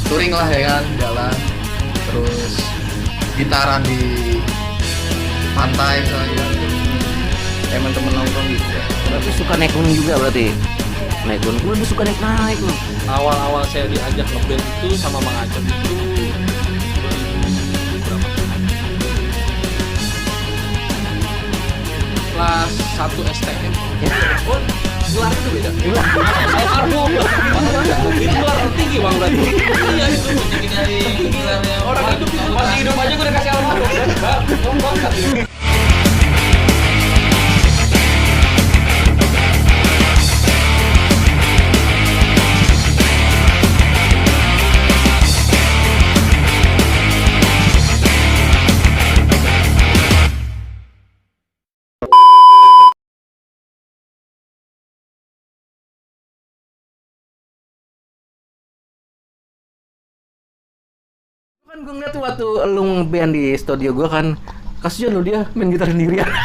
touring lah ya kan, jalan terus gitaran di pantai misalnya teman-teman nongkrong gitu. Berarti suka naik gunung juga berarti? Naik gunung, gue lebih suka naik loh. Awal-awal saya diajak ngeband itu sama Mang Acem itu berapa? Kelas 1 STM. Oh, gelarnya tuh beda. Saya karbon. Gelar tinggi bang berarti. Iya itu tinggi dari gelarnya. Orang hidup masih hidup aja gue udah kasih almarhum. Ngomong banget. Kan gue ngeliat tuh waktu lu nge-band di studio gue kan, kasihan lu dia main gitar sendirian. Nah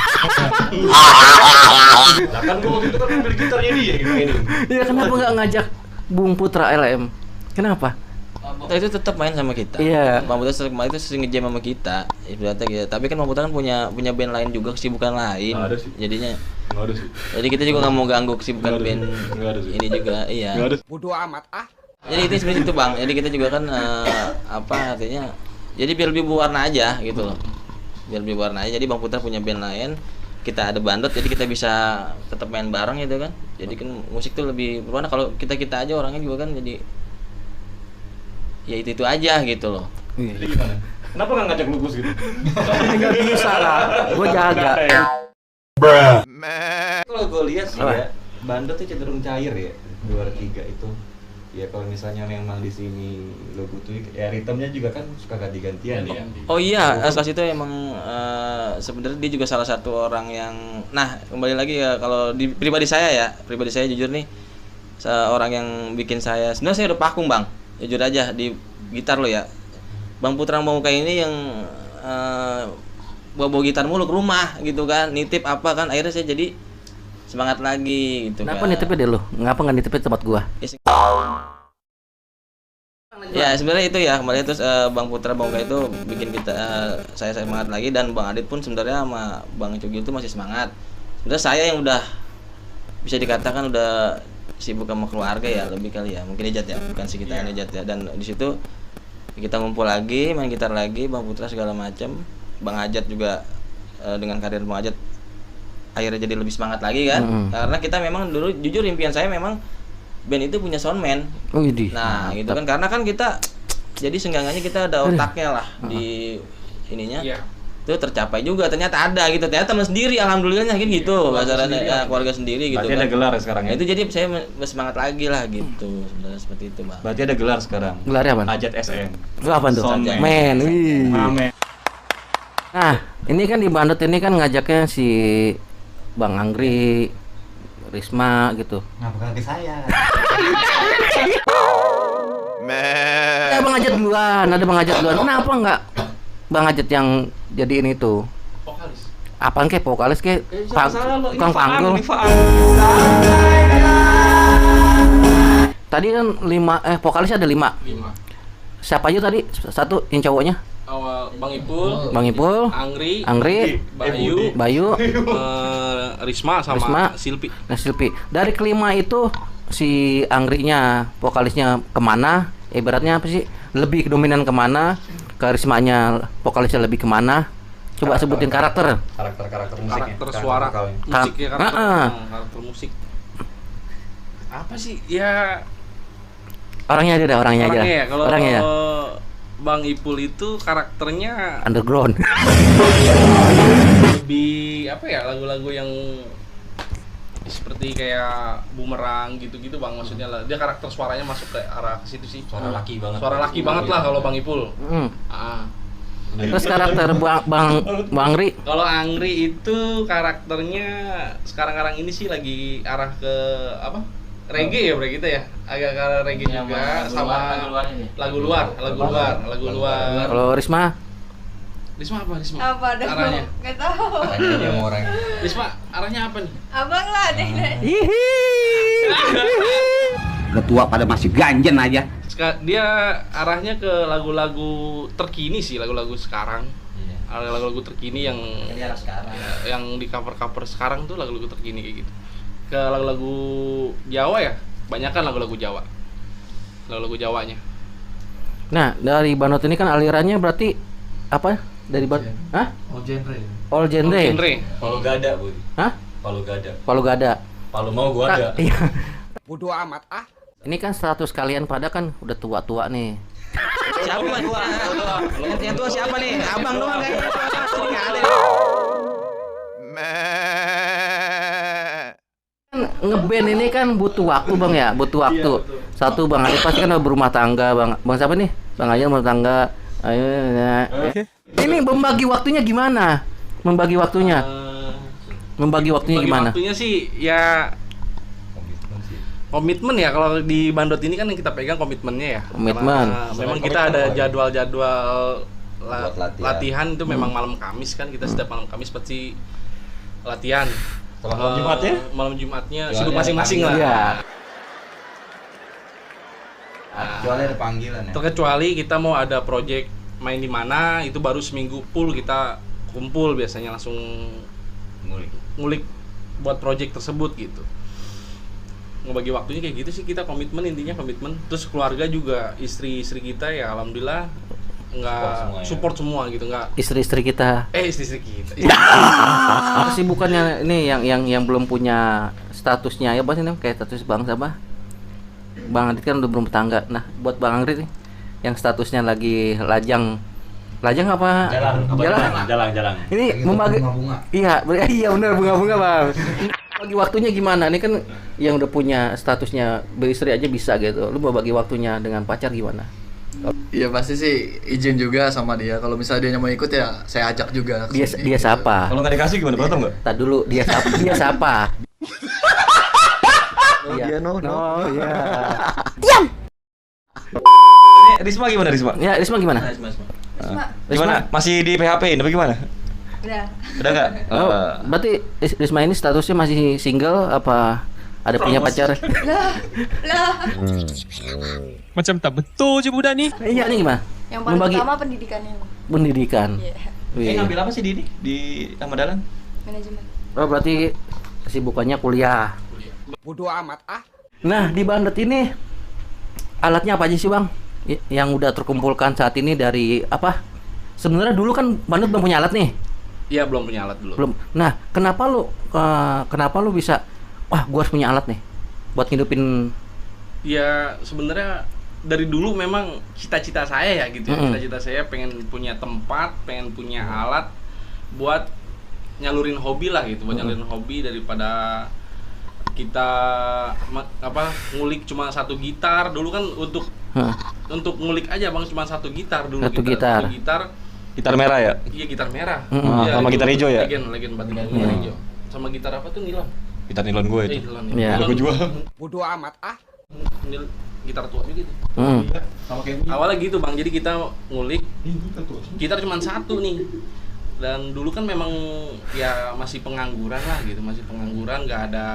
kan gue waktu itu kan ambil gitarnya dia gitu ini. Iya, kenapa nggak ngajak Bung Putra LM? Kenapa? Putra itu tetap main sama kita. Iya. Bang Putra itu sering nge-jam sama kita. Ibaratnya gitu. Tapi kan Bang Putra kan punya band lain juga, kesibukan lain. Nggak ada sih. Jadinya Nggak ada sih. jadi kita juga nggak mau ganggu kesibukan Nggak ada band sih. Nggak ada sih. ini juga. Iya. Nggak ada. Bodoh amat ah. Jadi itu sebenarnya itu Bang. Jadi kita juga kan apa artinya? Jadi biar lebih berwarna aja gitu loh. Biar lebih berwarna aja. Jadi Bang Putra punya band lain, kita ada bandot, jadi kita bisa tetap main bareng gitu kan. Jadi kan musik tuh lebih berwarna. Kalau kita aja orangnya juga kan jadi ya itu aja gitu loh. Jadi gimana? Kenapa nggak ngajak Lugus gitu? Nggak bisa lah, gue jaga. Kalau gue lihat sih ya, bandot tuh cenderung cair ya, 2-3 itu. Ya kalau misalnya memang di sini lo butuh ya ritmenya juga kan suka ganti-gantian ya. Oh iya, Askas itu emang sebenarnya dia juga salah satu orang yang, nah kembali lagi ya kalau di pribadi saya jujur nih, seorang yang bikin saya, sebenarnya saya udah pakung Bang, jujur aja di gitar lo ya. Bang Putra mau kayak ini yang bawa gitar mulu ke rumah gitu kan, nitip apa kan, akhirnya saya jadi semangat lagi gitu. Kenapa kan. nitipnya deh lu? Ngapa nggak nitipnya tempat gua? Ya sebenarnya itu ya kemarin terus Bang Putra Bangka itu bikin kita saya semangat lagi, dan Bang Adit pun sebenarnya sama Bang Cugi itu masih semangat. Sebenarnya saya yang udah bisa dikatakan udah sibuk sama keluarga ya, lebih kali ya, mungkin Ejat ya, bukan si kita Ejat ya. Dan di situ kita ngumpul lagi, main gitar lagi, Bang Putra segala macam, Bang Ajat juga dengan karir Bang Ajat akhirnya jadi lebih semangat lagi kan. Karena kita memang dulu jujur impian saya memang band itu punya soundman. Oh iya. Nah, gitu kan, karena kan kita jadi senggangannya kita ada otaknya lah di ininya. Iya. Itu tercapai juga, ternyata ada gitu. Ternyata teman sendiri alhamdulillahnya gitu. Bahasanya ya, keluarga sendiri gitu. Berarti kan. ada gelar sekarang ya? Nah, itu jadi saya bersemangat lagi lah gitu. Sebenarnya seperti itu, Bang. Berarti ada gelar sekarang. Gelarnya apa? Ajat SM. Itu apa tuh? Soundman. Men, wih. Mame. Nah, ini kan di bandot ini kan ngajaknya si Bang Anggri, Risma gitu. Ngapa ke saya? Ada Bang Ajat duluan. Kenapa nggak Bang Ajat yang jadiin itu? Vokalis. Apaan kayak vokalis kayak Salah lo, ini tukang Faang, panggul. ini Faang. Tadi kan vokalisnya ada 5. 5. Siapa aja tadi? Satu yang cowoknya? Awal Bang Ipul, Bang Ipul, Angri, Bayu, Risma sama Risma. Silpi. nah Silpi. Dari kelima itu si Anggrinya vokalisnya kemana? Ibaratnya apa sih? Lebih dominan kemana? Karismanya vokalisnya lebih kemana? Coba sebutin karakter. Karakter musiknya. Karakter suara, musiknya karakter musik. Apa sih? Ya Orangnya aja. ya. Kalau Orangnya ya. Bang Ipul itu karakternya Underground. lebih apa ya, lagu-lagu yang seperti kayak bumerang gitu-gitu Bang, maksudnya lah. Dia karakter suaranya masuk ke arah ke situ sih. Suara laki banget. Suara laki banget lah kalau Bang Ipul. Terus karakter Bang Angri. Kalau Angri itu karakternya sekarang-karang ini sih lagi arah ke apa? Reggae ya kita ya. Agak ke reggae juga sama lagu luar. Kalau Risma? Risma apa Risma? Apa dong? Arahnya? Gak tahu. Dia mau orang. Risma arahnya apa nih? Abang lah deh. Ketua pada masih ganjen aja. Dia arahnya ke lagu-lagu terkini sih, lagu-lagu sekarang. Lagu-lagu terkini yang yang di cover-cover sekarang tuh lagu-lagu terkini kayak gitu. Ke lagu-lagu Jawa ya, banyak kan lagu-lagu Jawa. Lagu-lagu Jawanya. Nah, dari Bandot ini kan alirannya berarti apa? Dari Hah? All genre. All genre. Genre. Palu gada, Bu. Hah? Palu gada. Palu gada. Palu mau gua ada. Iya. Bodoh amat ah. Ini kan status kalian pada kan udah tua-tua nih. Siapa yang tua? Yang tua siapa nih? Abang doang kayaknya. Sini nggak ada. Kan ngeband ini kan butuh waktu bang ya, butuh waktu. Satu bang Adi pasti kan berumah tangga bang. Bang siapa nih? Bang Aja berumah tangga. Ayo. Ini membagi waktunya gimana? Membagi waktunya? Membagi waktunya gimana? Waktunya sih ya komitmen ya, kalau di Bandot ini kan yang kita pegang komitmennya ya. Komitmen. Karena memang kita ada jadwal-jadwal Buat latihan. latihan itu memang malam Kamis kan, kita setiap malam Kamis pasti latihan. Kalau malam Jumatnya? Malam Jumatnya Jualnya sibuk masing-masing lah. Iya. Kecuali ada panggilan ya. Terkecuali kita mau ada project main di mana, itu baru seminggu full kita kumpul biasanya langsung ngulik buat project tersebut gitu. Ngebagi waktunya kayak gitu sih, kita komitmen, intinya komitmen. Terus keluarga juga, istri-istri kita ya alhamdulillah nggak support semua gitu, nggak Istri-istri kita. istri-istri kita. Kesibukannya ini yang belum punya statusnya ya apa sih kayak status bang siapa? Bang Adit kan udah berumah tangga. Nah, buat Bang Adit nih yang statusnya lagi lajang apa? Jalan. Ini membagi bunga-bunga. Iya, iya benar bunga-bunga, Bang. Bagi waktunya gimana? Ini kan yang udah punya statusnya beristri aja bisa gitu. Lu mau bagi waktunya dengan pacar gimana? Iya pasti sih izin juga sama dia. Kalau misalnya dia mau ikut ya saya ajak juga. Dia siapa? Kalau nggak dikasih gimana? Potong nggak? Tadi dulu dia siapa? Dia siapa? Dia no. Iya. Ini Risma gimana Risma? Ya, Risma gimana? Gimana? Masih di PHP ini bagaimana? Udah nggak? Oh, berarti Risma ini statusnya masih single apa ada punya pacar? Macam tak betul je budak ni. Iya nih gimana? Yang paling utama pendidikannya. Pendidikan. Iya. Wih. Ngambil apa sih di ini? Di Ahmad Dahlan? Manajemen. Oh, berarti kesibukannya kuliah. Bodoh amat ah. Nah, di Bandot ini alatnya apa aja sih, Bang? Yang udah terkumpulkan saat ini dari apa? Sebenarnya dulu kan Bandot belum punya alat nih. Iya, belum punya alat dulu. Belum. Nah, kenapa lu bisa wah, gua harus punya alat nih buat ngidupin. Ya sebenarnya dari dulu memang cita-cita saya ya gitu ya. Cita-cita saya pengen punya tempat, pengen punya alat buat nyalurin hobi lah gitu, buat nyalurin hobi daripada kita ngulik cuma satu gitar. Dulu kan untuk ngulik aja Bang cuma satu gitar dulu. Satu gitar. Gitar merah ya? Iya, gitar merah. Iya, sama gitar hijau ya? Legend batik gitar hijau. Sama gitar apa tuh nilon? Gitar nilon gue itu. Nilon. Iya. Gue jual. Bodoh amat ah. Gitar tua juga gitu. Sama kayak Awalnya gitu Bang, jadi kita ngulik gitar cuma satu nih. Dan dulu kan memang ya masih pengangguran lah gitu, masih pengangguran, nggak ada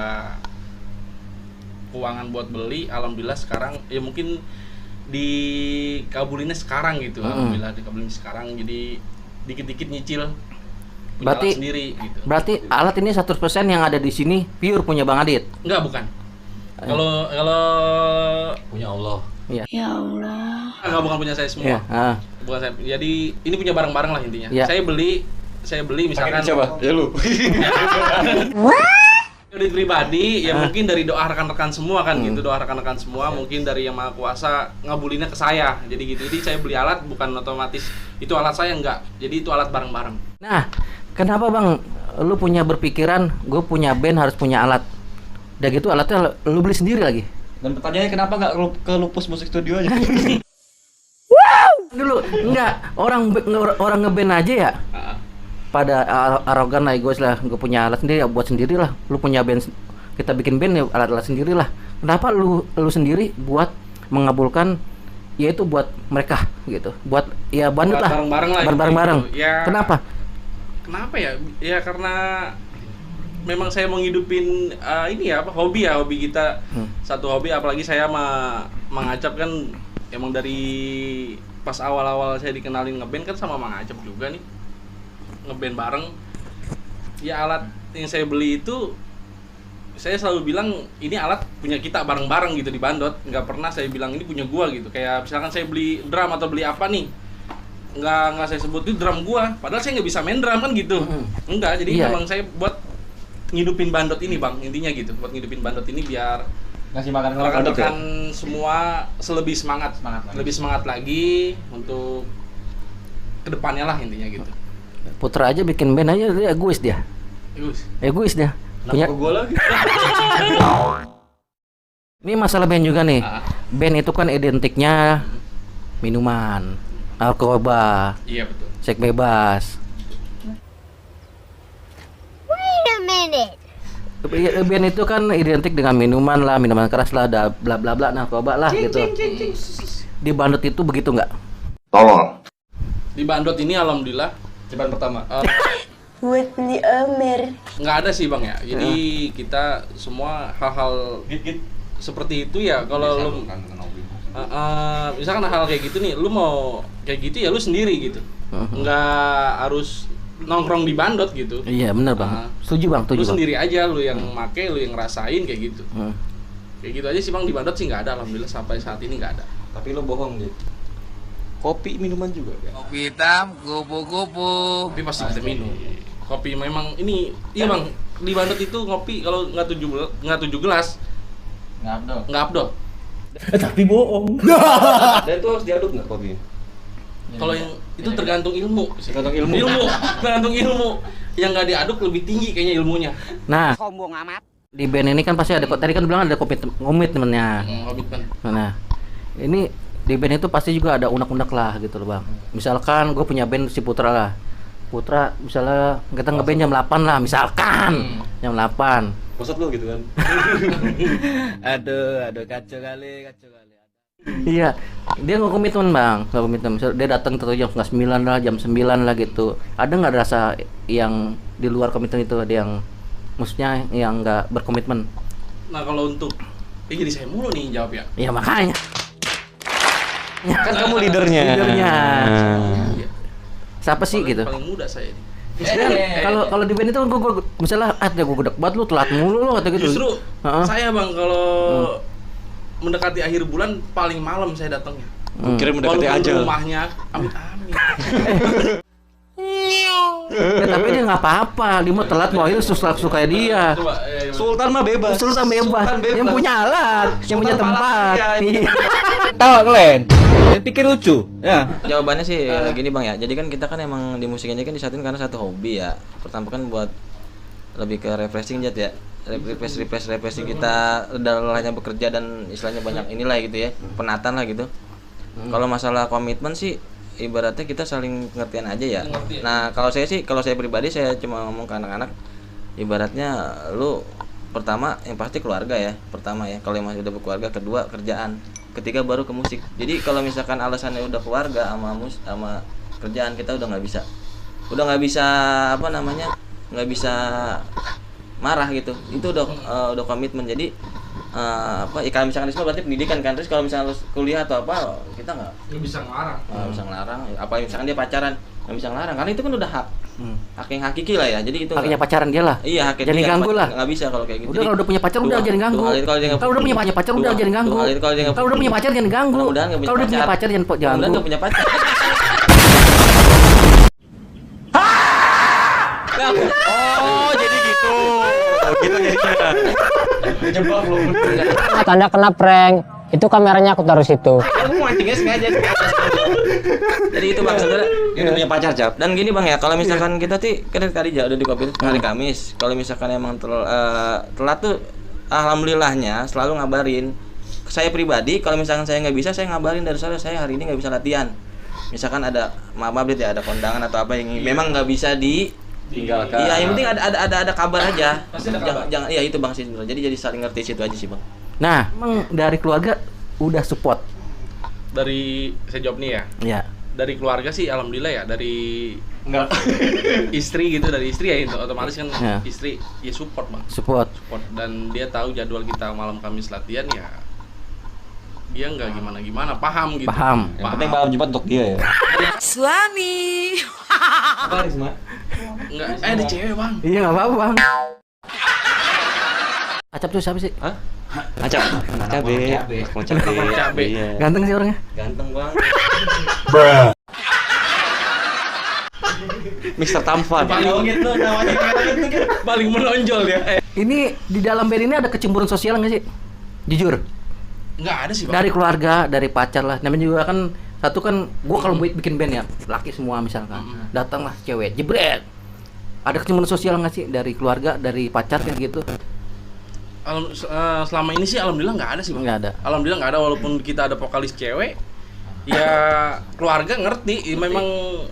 keuangan buat beli. Alhamdulillah sekarang ya mungkin dikabulinnya sekarang gitu. Alhamdulillah dikabulin sekarang, jadi dikit-dikit nyicil punya Berarti- alat sendiri gitu. Berarti alat ini 100% yang ada di sini pure punya Bang Adit. Enggak, bukan. Kalau punya Allah. Iya. enggak, bukan punya saya semua. Iya. Bukan saya. Jadi ini punya barang-barang lah intinya. Iya. Saya beli misalkan Coba, ya lu. Dari pribadi ya mungkin dari doa rekan-rekan semua kan gitu, doa rekan-rekan semua, mungkin dari Yang Maha Kuasa ngabulinnya ke saya. Jadi gitu. Jadi saya beli alat bukan otomatis itu alat saya, enggak. Jadi itu alat bareng-bareng. Nah, kenapa Bang lu punya berpikiran gue punya band harus punya alat? Udah gitu alatnya lu beli sendiri lagi. Dan pertanyaannya kenapa nggak ke Lupus Musik Studio aja? Dulu enggak, orang ngeband aja ya. Pada arogan lah, egois lah, gue punya alat sendiri ya buat sendiri lah. Lu punya band, kita bikin band ya alat-alat sendiri lah. Kenapa lu sendiri buat mengabulkan yaitu buat mereka gitu, buat ya Bandot lah, Bareng-bareng lah. bareng-bareng. Gitu. Ya, Kenapa? Kenapa ya? Ya karena memang saya mau ngidupin ini ya apa hobi kita. Satu hobi, apalagi saya Mang Acap kan emang dari pas awal-awal saya dikenalin ngeband kan sama Mang Acap juga nih, ngeband bareng. Ya alat yang saya beli itu saya selalu bilang ini alat punya kita bareng-bareng gitu di Bandot. Nggak pernah saya bilang ini punya gua gitu. Kayak misalkan saya beli drum atau beli apa nih, nggak saya sebut itu drum gua. Padahal saya nggak bisa main drum kan gitu. Enggak, jadi memang saya buat ngidupin Bandot ini bang, intinya gitu. Buat ngidupin Bandot ini biar ngasih makan rekan-rekan semua lebih semangat lagi untuk kedepannya lah intinya gitu. Putra aja bikin band aja dia egois dia. Egois dia. Punya gue lagi. Ini masalah band juga nih. Band itu kan identiknya minuman, narkoba, Iya betul. seks bebas. Wait a minute. Band itu kan identik dengan minuman lah, minuman keras lah, ada bla bla bla, narkoba lah gitu. Di Bandot itu begitu nggak? Tolol. Di Bandot ini alhamdulillah Ceban pertama. Buat beli Amer. nggak ada sih bang ya. Jadi kita semua hal-hal Git. seperti itu ya kalau lu misalkan hal kayak gitu nih, lu mau kayak gitu ya lu sendiri gitu. Nggak harus nongkrong di Bandot gitu. Iya benar bang. Setuju bang, Lu setuju bang. sendiri aja, lu yang make, lu yang ngerasain kayak gitu. Kayak gitu aja sih bang, di Bandot sih nggak ada, alhamdulillah sampai saat ini nggak ada. Tapi lo bohong gitu. Kopi minuman juga kan? Kopi hitam, kupu-kupu. Tapi pasti kita minum. Kopi memang ini, iya bang, di Bandot itu ngopi kalau nggak 7 gelas nggak abdol. Tapi bohong. Dan itu harus diaduk nggak kopi? Kalau yang itu tergantung ilmu. Tergantung ilmu. Tergantung ilmu. Yang nggak diaduk lebih tinggi kayaknya ilmunya. Nah, di band ini kan pasti ada, tadi kan bilang ada komitmennya. Komitmen. Nah, ini di band itu pasti juga ada unek-unek lah gitu loh bang. Misalkan gue punya band si Putra lah. Putra misalnya kita ngeband jam 8 lah misalkan. Jam 8. Maksud lo gitu kan? Aduh kacau kali. Iya, dia nggak komitmen bang, nggak komitmen. Misal dia datang terus jam 8:30 lah, jam 9 lah gitu. Ada nggak rasa yang di luar komitmen itu, ada yang maksudnya yang nggak berkomitmen? Nah kalau untuk jadi saya mulu nih jawab ya. Ya makanya. Kan kamu leadernya. Leadernya. Iya. Siapa sih gitu? Paling muda saya ini. Kalau di band itu gue misalnya gue gedek banget lu, telat mulu lu kata gitu. Justru Heeh. saya bang kalau mendekati akhir bulan paling malam saya datangnya. Kira mendekati Walaupun aja. rumahnya amit-amit. Ya, tapi dia nggak apa-apa, dia mau telat mau itu suka dia. Coba, Sultan mah bebas. Sultan bebas. Yang punya alat, yang punya tempat. Iya. Tawa kalian. Pikir lucu. Ya. Jawabannya sih gini bang ya. Jadi kan kita kan emang di musik ini kan disatuin karena satu hobi ya. Pertama kan buat lebih ke refreshing Jat ya. Refreshing kita udah lelahnya bekerja dan istilahnya banyak inilah gitu ya. Penatan lah gitu. Kalau masalah komitmen sih ibaratnya kita saling pengertian aja ya. Nah, kalau saya pribadi saya cuma ngomong ke anak-anak ibaratnya lu pertama yang pasti keluarga ya. Pertama ya, kalau yang masih udah berkeluarga, kedua kerjaan, ketiga baru ke musik. Jadi kalau misalkan alasannya udah keluarga sama kerjaan, kita udah nggak bisa apa namanya, nggak bisa marah gitu. Itu udah komitmen. Jadi kalau misalkan itu berarti pendidikan kan. Terus kalau misalkan kuliah atau apa, kita nggak bisa ngelarang. bisa ngelarang. Apa misalkan dia pacaran, nggak bisa ngelarang karena itu kan udah hak yang hakiki lah ya. Jadi itu Haknya pacaran dia lah. iya haknya Jangan dia. ganggu lah. Nggak bisa kalau kayak gitu. Udah kalau udah punya pacar udah jangan ganggu. Kalau udah punya pacar udah jangan ganggu. Kalau udah punya pacar jangan ganggu. Kalau udah punya pacar jangan Mudah-mudahan ganggu. nggak punya pacar. Oh, jadi gitu. Oh, gitu jadinya. Dijebak lu. Tanda kena prank. Itu kameranya aku taruh situ. Kamu mancingnya sengaja. Jadi itu bang sebenarnya. Dia udah punya pacar, Cap. Dan gini bang ya, kalau misalkan kita kan tadi udah di kopi hari Kamis. Kalau misalkan emang telat tuh, alhamdulillahnya selalu ngabarin. Saya pribadi, kalau misalkan saya nggak bisa, saya ngabarin dari saya hari ini nggak bisa latihan. Misalkan ada maaf ya ada kondangan atau apa yang memang nggak bisa Tinggalkan. Iya, yang penting ada kabar aja. Pasti ada kabar. Jangan, ya itu bang sih sebenarnya. Jadi saling ngerti situ aja sih bang. Nah, emang dari keluarga udah support. Dari saya jawab nih ya. Ya. dari keluarga sih alhamdulillah ya, dari Enggak. istri gitu, dari istri ya otomatis kan Ya. istri ya support Bang. Support. Support, dan dia tahu jadwal kita malam Kamis latihan ya. Dia nggak gimana-gimana, paham gitu. Paham. Yang penting malam Jumat untuk dia ya. Suami. Apa Risma? Enggak, ada cewek Bang. Iya nggak apa-apa bang. Acap tuh siapa sih? Hah? Acap. Cabe. Mau cabe. Cabe. Iya. Ganteng sih orangnya. Ganteng Bang. Mister Tampan. Paling gitu namanya. Paling menonjol ya. Ini di dalam band ini ada kecemburuan sosial nggak sih? Jujur. Nggak ada sih Bang. Dari keluarga, dari pacar lah. Namanya juga kan satu kan gua kalau bikin band ya, laki semua misalkan. Datanglah cewek, jebret. Ada kecemburuan sosial nggak sih dari keluarga, dari pacar kayak gitu? Selama ini sih alhamdulillah nggak ada sih Bang. Nggak ada. Alhamdulillah nggak ada, walaupun kita ada vokalis cewek. Ya keluarga ngerti, memang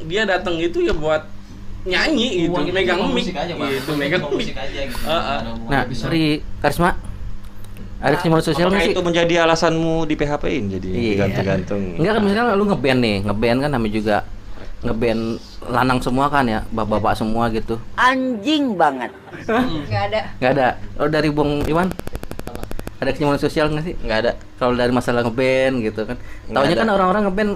dia datang itu ya buat nyanyi gitu, megang mic gitu, megang mic aja gitu. Nah, dari Karisma ada kecemburuan sosial nggak Apakah sih? itu menjadi alasanmu di PHP-in jadi Iya. gantung-gantung? Enggak kan misalnya lu ngeband nih, ngeband kan namanya juga ngeband lanang semua kan ya, bapak-bapak semua gitu. Anjing banget. Nggak ada. Nggak ada. Oh dari Bung Iwan? Ada kecemburuan sosial nggak sih? Nggak ada. Kalau dari masalah ngeband gitu kan. Nggak Taunya ada. kan orang-orang ngeband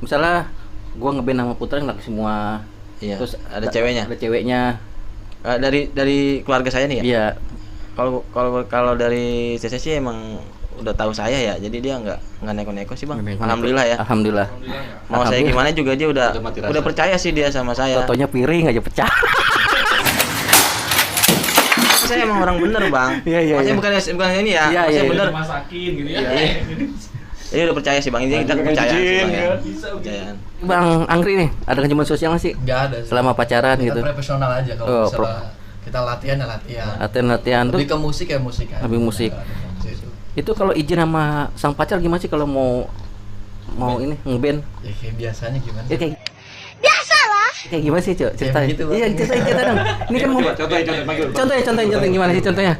misalnya gua ngeband sama Putra laki semua. Iya. Terus Ada ceweknya. Ada ceweknya. Dari keluarga saya nih ya. Iya. Kalau dari CC sih emang udah tahu saya ya, jadi dia nggak neko-neko sih Bang. Alhamdulillah ya. Alhamdulillah. Mau saya Alhamdulillah. gimana juga dia udah Udah mati rasa. percaya sih dia sama saya. Totonya piring aja pecah. Saya emang orang bener Bang. Iya, iya, Maksudnya iya. bukan ini ya. Iya, Maksudnya iya, bener. masakin gitu ya. Iya. Jadi udah percaya sih Bang. Ini kita percaya sih Bang ya. Percayaan. Bang Angri nih, ada kecemburuan sosial nggak sih? Nggak ada sih. Selama pacaran Kita gitu. profesional aja kalau Oh, misalnya kita latihan ya latihan. Latihan-latihan tuh. Lebih ke musik ya musik aja. Lebih musik. Nggak ada fungsi itu. Itu kalau izin sama sang pacar gimana sih kalau mau ini ngeband? Ya kayak biasanya gimana? Ya kayak kayak gimana sih, Cok? Ceritain. begitu, Bang. Iya, cerita dong. Ini kan mau contohnya gimana sih ya contohnya.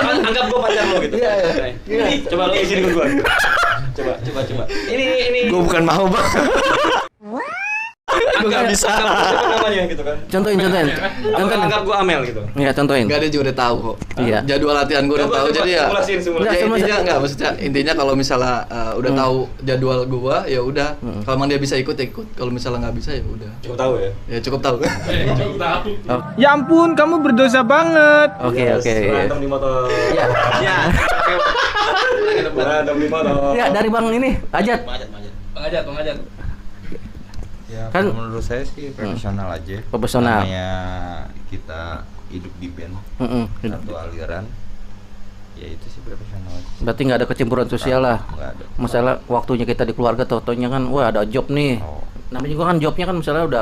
Anggap gua pacar lo gitu. Iya. Coba lo izin ke gua. Coba. Ini Gue bukan mau Bang. nggak bisa. Siapa namanya gitu kan? Contohin. Anggap gua Amel gitu. Iya, contohin. Enggak, dia juga udah tahu kok. Iya. Jadwal latihan gue udah tahu, jadi ya. Simulasiin. Nggak, Ya, sama- intinya enggak, maksudnya intinya kalau misalnya udah tahu jadwal gua ya udah. Kalau emang dia bisa ikut ya ikut. Kalau misalnya nggak bisa ya udah. Cukup tahu ya. Ya cukup tahu. Ya ampun, kamu berdosa banget. Oke. Berantem di motor. Iya. Iya. Berantem di motor. Ya, dari Bang ini, Ajat. Bang Ajat. Ya, Kan- kalau menurut saya sih profesional aja. Profesional. Namanya kita hidup di band Heeh. satu aliran. Ya itu sih profesional aja. Berarti nggak ada kecemburuan sosial lah. Nggak ada. Masalah waktunya kita di keluarga, totonya kan, wah ada job nih. Oh. Namanya juga kan jobnya kan misalnya udah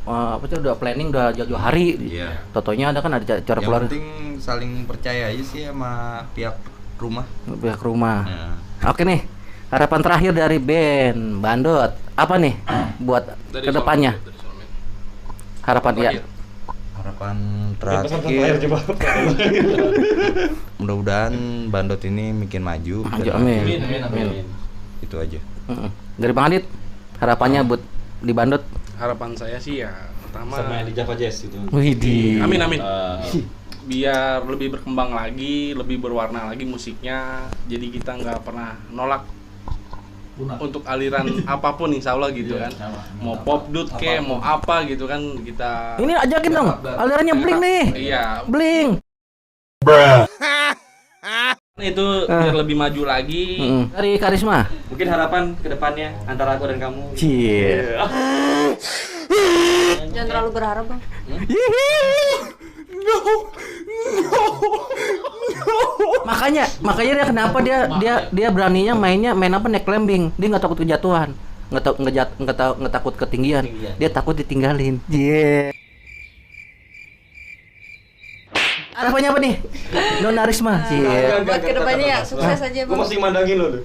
apa sih, udah planning udah jauh-jauh hari. Iya. Totonya ada kan ada cara Yang keluar penting saling percaya aja sih sama pihak rumah. pihak rumah. Nah, Oke nih, harapan terakhir dari band Bandot apa nih buat Dari kedepannya? Solmed, dari Solmed. Harapan ya. harapan Pesan terakhir terakhir coba. mudah-mudahan Bandot ini makin maju. Maju, dan amin. Amin. Itu aja. Heeh. Dari Bang Adit, harapannya buat di Bandot. Harapan saya sih ya pertama Sama di Java Jazz itu. Widih. amin. Biar lebih berkembang lagi, lebih berwarna lagi musiknya. Jadi kita nggak pernah nolak untuk aliran apapun insya Allah gitu kan. Mau pop dut kayak mau apa gitu kan kita. Ini ajakin dong, alirannya Blink nih. Iya, Blink. itu biar lebih maju lagi. Dari Karisma. Mungkin harapan ke depannya antara aku dan kamu. Cie. Jangan terlalu berharap, Bang. Makanya dia kenapa dia beraninya main apa naik climbing. Dia nggak takut kejatuhan, nggak takut ketinggian. Dia takut ditinggalin. Harapannya apa nih? Nona Risma. Buat kedepannya ya sukses aja, Gue Bang. masih mandangin lo tuh.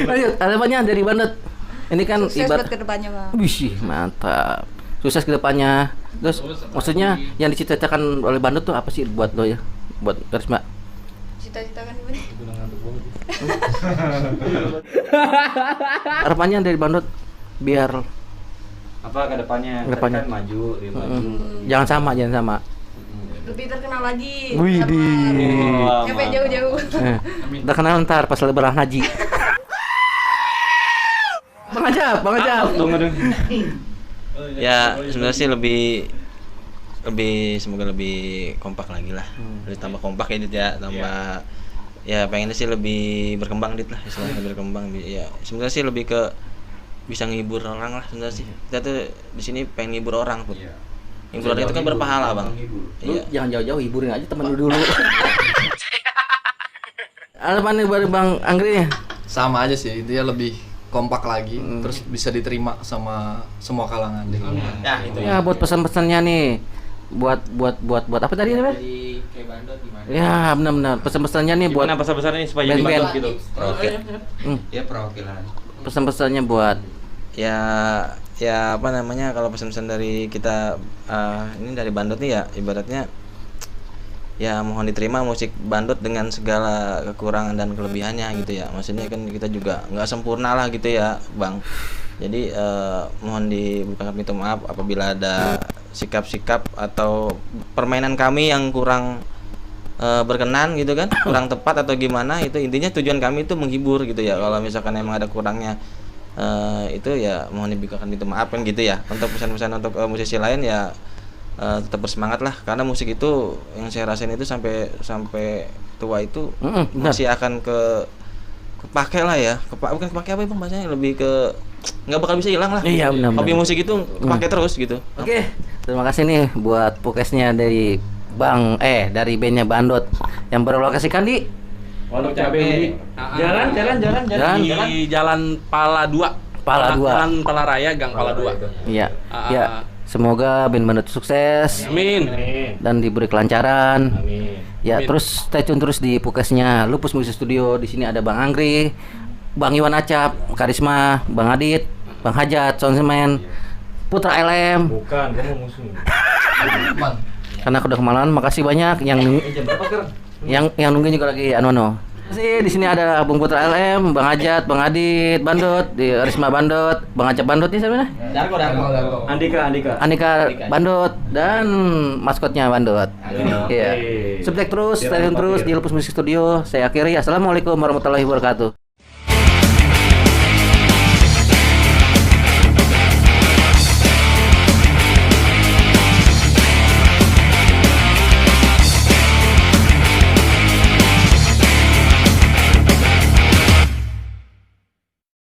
Lanjut, harapannya dari Bandot. Ini kan Sukses buat ibarat. kedepannya, Bang. Wih, mantap. Sukses ke depannya. Terus maksudnya yang dicita-citakan oleh Bandot tuh apa sih buat lo ya? buat Karisma? Cita-cita kan gimana? Harapannya dari Bandot biar Apa kedepannya? Kedepannya. Kan maju, dia maju. jangan sama. Lebih terkenal lagi. Wih, Sama- di. Sampai jauh-jauh. Udah kenal ntar pas lebaran haji. Bang Ajab. Ya sebenarnya sih lebih semoga lebih kompak lagi lah. Lebih tambah kompak ya Dit ya, tambah ya pengennya sih lebih berkembang Dit lah, istilahnya berkembang. Ya sebenarnya sih lebih ke bisa ngibur orang lah sebenarnya sih. Kita tuh di sini pengen ngibur orang tuh. Ngibur orang itu kan berpahala, Bang. Lu Iya. jangan jauh-jauh, hiburin aja temen lu dulu. Harapan dari Bang Anggrek ya? Sama aja sih, intinya lebih kompak lagi, terus bisa diterima sama semua kalangan di Indonesia. Ya, itu Ya buat pesan-pesannya nih. Buat apa tadi namanya? Jadi kayak bandot gimana? Ya benar-benar pesan-pesannya nih buat Gimana pesan-pesan ini supaya jadi band-band. bandot gitu? Ya perwakilan. pesan-pesannya buat ya apa namanya, kalau pesan-pesan dari kita ini dari Bandot nih ya, ibaratnya ya mohon diterima musik Bandot dengan segala kekurangan dan kelebihannya gitu ya. Maksudnya kan kita juga nggak sempurna lah gitu ya Bang. Jadi mohon dibukakan pintu maaf apabila ada sikap-sikap atau permainan kami yang kurang berkenan gitu kan, kurang tepat atau gimana. Itu intinya tujuan kami itu menghibur gitu ya. Kalau misalkan emang ada kurangnya itu ya mohon dibukakan pintu maaf kan gitu ya. Untuk pesan-pesan untuk musisi lain ya tetap bersemangat lah, karena musik itu yang saya rasain itu sampai tua itu masih akan kepake lah ya. Bukan kepake apa ya Bang bahasanya, lebih ke nggak bakal bisa hilang lah. Iya benar. Hobi musik itu kepake terus gitu. Oke, terima kasih nih buat podcastnya dari dari bandnya Bandot yang berlokasikan di Pondok Cabe. Jalan. Di Jalan Pala 2. Pala 2. Jalan Pala Raya, Gang Pala 2. Iya. Ya, semoga band Bandot sukses Amin. dan diberi kelancaran. Ya, Amin. terus stay tune terus di podcastnya Lupus Musik Studio. Di sini ada Bang Anggrek, Bang Iwan Acap, Karisma, Bang Adit, Bang Hajat, Soundman, Putra LM. Bukan, kamu musuh. Karena aku udah kemalan, makasih banyak yang nungguin juga lagi Anono. Masih di sini ada Bung Putra LM, Bang Hajat, Bang Adit, Bandot, di Karisma Bandot, Bang Acap Bandot nih siapa nih? Darko. Andika Bandot dan maskotnya Bandot. Iya. Subjek terus, stay tune terus di Lupus Musik Studio. Saya akhiri. Assalamualaikum warahmatullahi wabarakatuh.